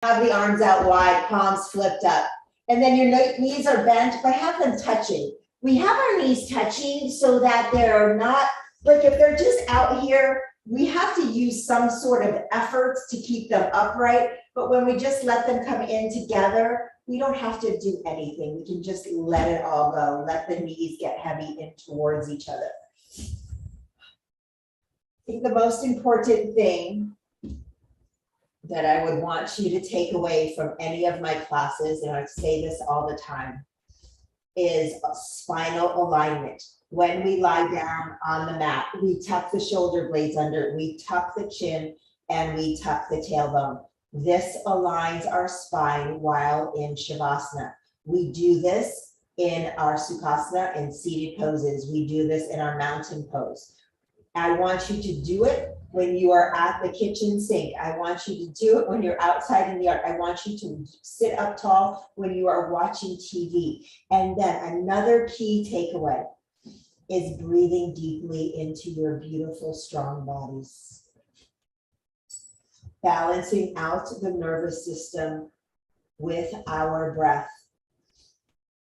Have the arms out wide, palms flipped up. And then your knees are bent, but have them touching. We have our knees touching so that they're not, like if they're just out here, we have to use some sort of efforts to keep them upright. But when we just let them come in together, we don't have to do anything. We can just let it all go. Let the knees get heavy in towards each other. I think the most important thing that I would want you to take away from any of my classes, and I say this all the time, is a spinal alignment. When we lie down on the mat, we tuck the shoulder blades under, we tuck the chin, and we tuck the tailbone. This aligns our spine while in Shavasana. We do this in our Sukhasana and seated poses. We do this in our mountain pose. I want you to do it when you are at the kitchen sink. I want you to do it when you're outside in the yard. I want you to sit up tall when you are watching TV. And then another key takeaway is breathing deeply into your beautiful, strong bodies. Balancing out the nervous system with our breath.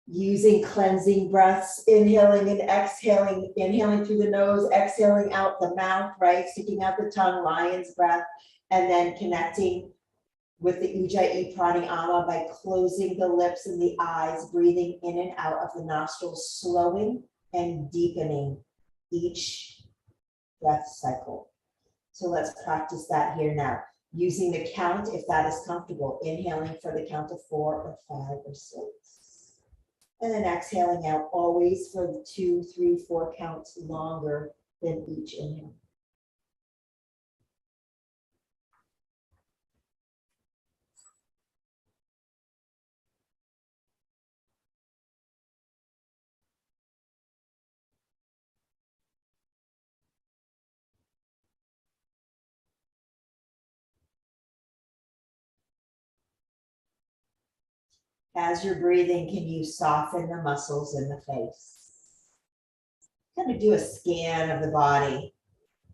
Using cleansing breaths, inhaling and exhaling, inhaling through the nose, exhaling out the mouth, right? Sticking out the tongue, lion's breath, and then connecting with the Ujjayi Pranayama by closing the lips and the eyes, breathing in and out of the nostrils, slowing and deepening each breath cycle. So let's practice that here now. Using the count if that is comfortable, inhaling for the count of 4 or 5 or 6. And then exhaling out always for the 2, 3, 4 counts longer than each inhale. As you're breathing, can you soften the muscles in the face? Kind of do a scan of the body.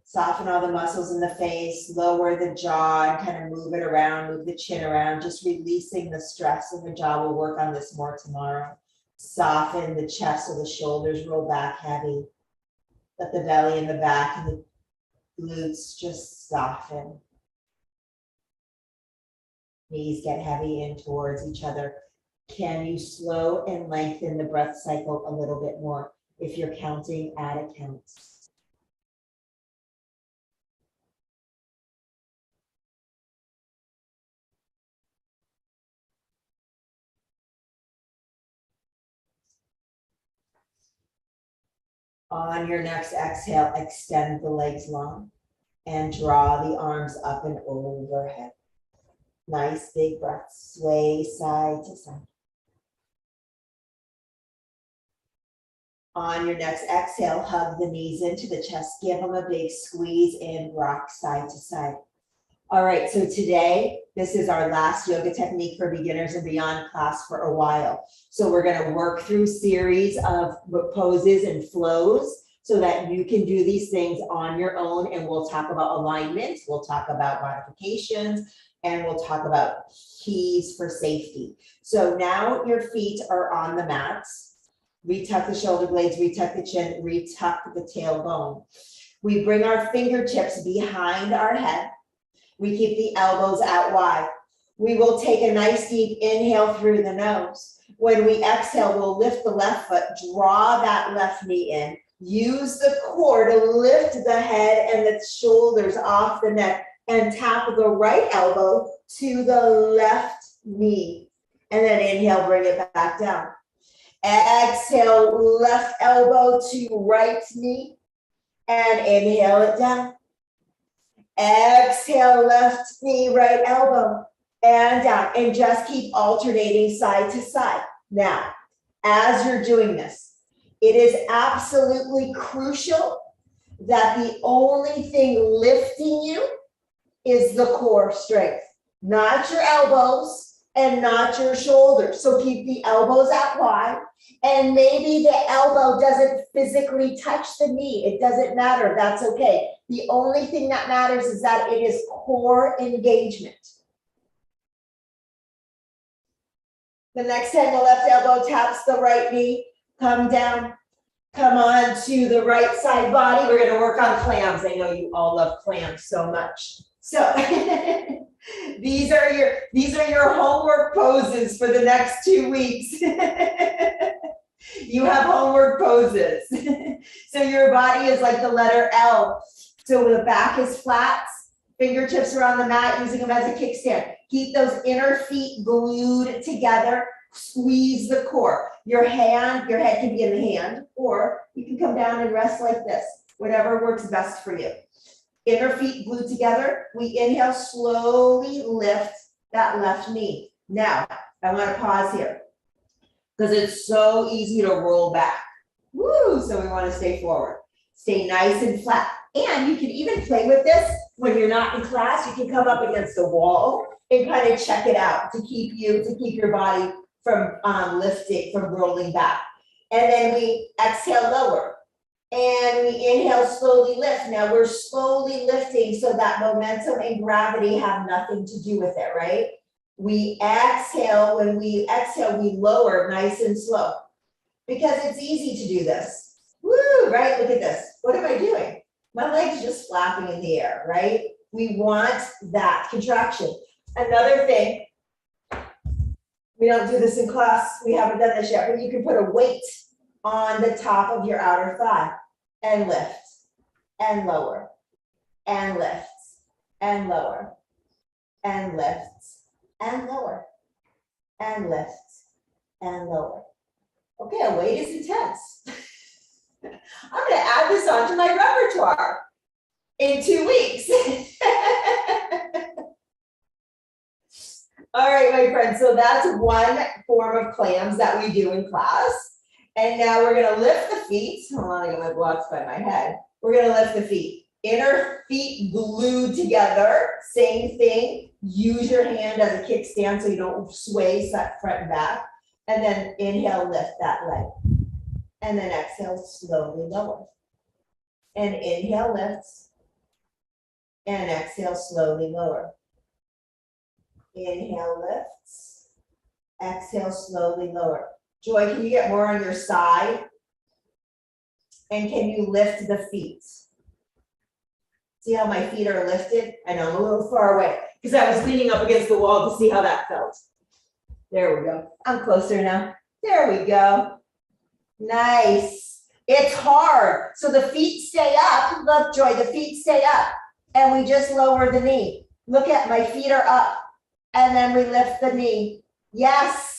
Soften all the muscles in the face, lower the jaw and kind of move it around, move the chin around, just releasing the stress in the jaw. We'll work on this more tomorrow. Soften the chest so the shoulders roll back heavy. Let the belly and the back and the glutes just soften. Knees get heavy in towards each other. Can you slow and lengthen the breath cycle a little bit more if you're counting at a count? On your next exhale, extend the legs long and draw the arms up and overhead. Nice big breath, sway side to side. On your next exhale, hug the knees into the chest, give them a big squeeze and rock side to side. All right, so today, this is our last yoga technique for beginners and beyond class for a while. So we're gonna work through series of poses and flows so that you can do these things on your own, and we'll talk about alignment, we'll talk about modifications, and we'll talk about keys for safety. So now your feet are on the mats. Retuck the shoulder blades, retuck the chin, retuck the tailbone. We bring our fingertips behind our head. We keep the elbows out wide. We will take a nice deep inhale through the nose. When we exhale, we'll lift the left foot, draw that left knee in. Use the core to lift the head and the shoulders off the neck and tap the right elbow to the left knee. And then inhale, bring it back down. Exhale, left elbow to right knee and inhale it down. Exhale, left knee, right elbow, and down, and just keep alternating side to side. Now, as you're doing this, it is absolutely crucial that the only thing lifting you is the core strength, not your elbows and not your shoulders. So keep the elbows out wide, and maybe the elbow doesn't physically touch the knee. It doesn't matter, that's okay. The only thing that matters is that it is core engagement. The next time the left elbow taps the right knee, come down, come on to the right side body. We're gonna work on clams. I know you all love clams so much. So these are your homework poses for the next 2 weeks. You have homework poses. So your body is like the letter L. So the back is flat, fingertips are on the mat, using them as a kickstand. Keep those inner feet glued together. Squeeze the core. Your head can be in the hand, or you can come down and rest like this, whatever works best for you. Inner feet glued together. We inhale, slowly lift that left knee. Now, I want to pause here because it's so easy to roll back. Woo! So we want to stay forward. Stay nice and flat. And you can even play with this when you're not in class. You can come up against the wall and kind of check it out to keep your body from lifting, from rolling back. And then we exhale, lower. And we inhale, slowly lift. Now we're slowly lifting so that momentum and gravity have nothing to do with it, right? We exhale. When we exhale, we lower nice and slow because it's easy to do this. Woo, right? Look at this. What am I doing? My legs just flapping in the air, right? We want that contraction. Another thing, we don't do this in class. We haven't done this yet, but you can put a weight on the top of your outer thigh and lift and lower and lift and lower and lift and lower and lift and lower. Okay, a weight is intense. I'm going to add this onto my repertoire in 2 weeks. All right, my friends, so that's one form of clams that we do in class. And now we're gonna lift the feet. Hold on, I got my blocks by my head. We're gonna lift the feet. Inner feet glued together, same thing. Use your hand as a kickstand so you don't sway front and back. And then inhale, lift that leg. And then exhale, slowly lower. And inhale, lifts. And exhale, slowly lower. Inhale, lifts. Exhale, slowly lower. Joy, can you get more on your side? And can you lift the feet? See how my feet are lifted? I know I'm a little far away because I was leaning up against the wall to see how that felt. There we go. I'm closer now. There we go. Nice. It's hard. So the feet stay up. Look, Joy, the feet stay up. And we just lower the knee. Look at my feet are up. And then we lift the knee. Yes.